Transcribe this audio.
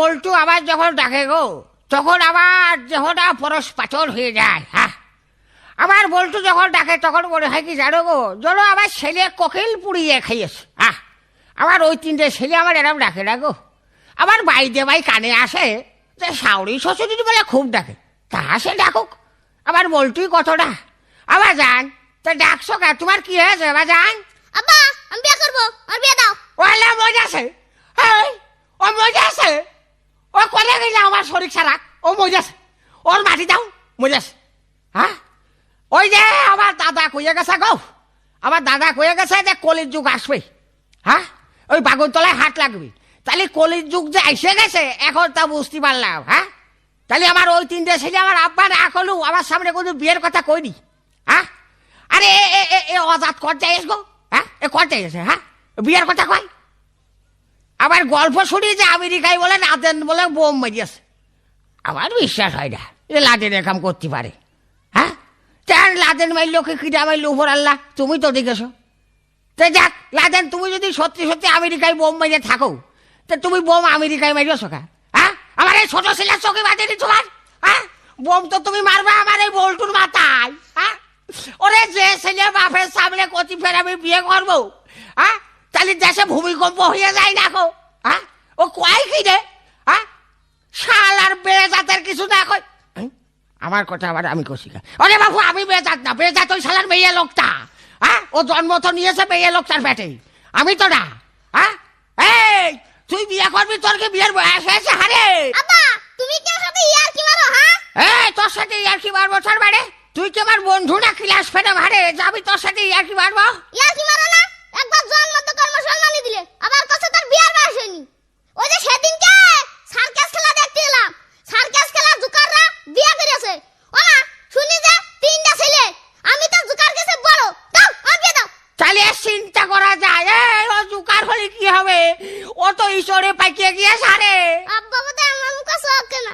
বল্টু আবার যখন ডাকে গো তখন আমার দেহটা পরশ পাথর হয়ে যায়। হ্যাঁ, আমার বল্টু যখন ডাকে তখন মনে হয় কি জানো গো, যেন আমার ছেলে কোকিল পুড়িয়ে খাইয়েছে। হ্যাঁ, আমার ওই 3টে ছেলে আমার এরম ডাকে না গো। আমার বাইদে ভাই কানে আসে যে শাওরি শ্বশুরি বলে খুব ডাকে, তা সে ডাকুক, আমার বল্টুই কতটা। আবার যান তা ডাকছো কা, তোমার কি হয়েছে আবার যান? আব্বা আমি বিয়ে করবো, আর বিয়ে দাও। ওলে মজা আছে, ও মজা আছে, ও কোনে গেলে আমার শরীর ছাড়া, ও মজা আছে, ওর মাটি দাও মজা আছে। হ্যাঁ, ওই যে আমার দাদা কইয়ে গেছে গো, আমার দাদা কয়ে গেছে যে কলির যুগ আসবে। হ্যাঁ, ওই বাগুনতলায় হাট লাগবে, তাহলে কলির যুগ যে এসে গেছে এখন তা বুঝতে পারলাম। হ্যাঁ, তাহলে আমার ওই 3টে ছেলে আমার আব্বা না করলু আমার সামনে কোনো বিয়ের কথা কইনি। হ্যাঁ, আরে এ অজাত করতে এস গো। হ্যাঁ, এ করতে এসে হ্যাঁ বিয়ের কথা কয়। আবার গল্প শুনি যে আমেরিকায় বলে লাদেন বলে বোম মারিয়েছে, আমার বিশ্বাস হয় না এ লাদেন এরকম করতে পারে। হ্যাঁ, তেন লাদেন মারল কি কিনা মারল উপর আল্লাহ, তুমি তো দেখেছো। তো যাক লাদেন, তুমি যদি সত্যি সত্যি আমেরিকায় বোম মারিয়ে থাকো তো তুমি বোম আমেরিকায় মারিয়েছো কা? হ্যাঁ, আমার এই ছোট ছেলের চোখে বাঁধেনি তোমার? হ্যাঁ, বোম তো তুমি মারবে আমার এই বল্টুর মাথায়। হ্যাঁ, ওরে যে ছেলে বাপের সামনে কচি ফের আমি বিয়ে করবো, হ্যাঁ তাহলে দেশে ভূমিকম্প হয়ে যায় না গো। হ্যাঁ, ও কয় কি রে? হ্যাঁ, শাল আর বেজাতের কিছু না কই। আমার কথা আবার আমি কষি, ওরে বাবু আমি বেজাত না, বেজাত ওই শালার মেয়ে লোকটা। হ্যাঁ, ও জন্ম তো নিয়েছে মেয়ে লোকটার পেটে, আমি তো না। হ্যাঁ, এই তুই বিয়ে করবি, তোর কি বিয়ের বয়স হয়েছে? হারে আব্বা তুমি কি আমার সাথে ইয়ার কি মারো? হ্যাঁ, এই তোর সাথে ইয়ার কি মারবো? তোর মানে তুই কি আমার বন্ধু না ক্লাস ফেরে? হারে যাবি তোর সাথে ইয়ার কি মারবো? ইয়ার কি মারো না? একবার জন্ম তো কর্ম সম্মানী দিলে, আবার কাছে তার বিয়ার বয়স হয়নি। ওই যে সেদিনকে সার্কাস খেলা দেখতে এলাম, সার্কাস খেলার জুকাররা বিয়ে করেছে। ও না শুনি যে 3টা ছেলে, আমি তো জুকার কাছে বড়, দাও আর বিয়ে দাও। তাহলে চিন্তা করা যায়, ও জুকার হলে কি হবে? ও তো ঈশ্বরে পাইকে গিয়ে সারে। আব্বা বলতে আমার মুখ আছে কেনা।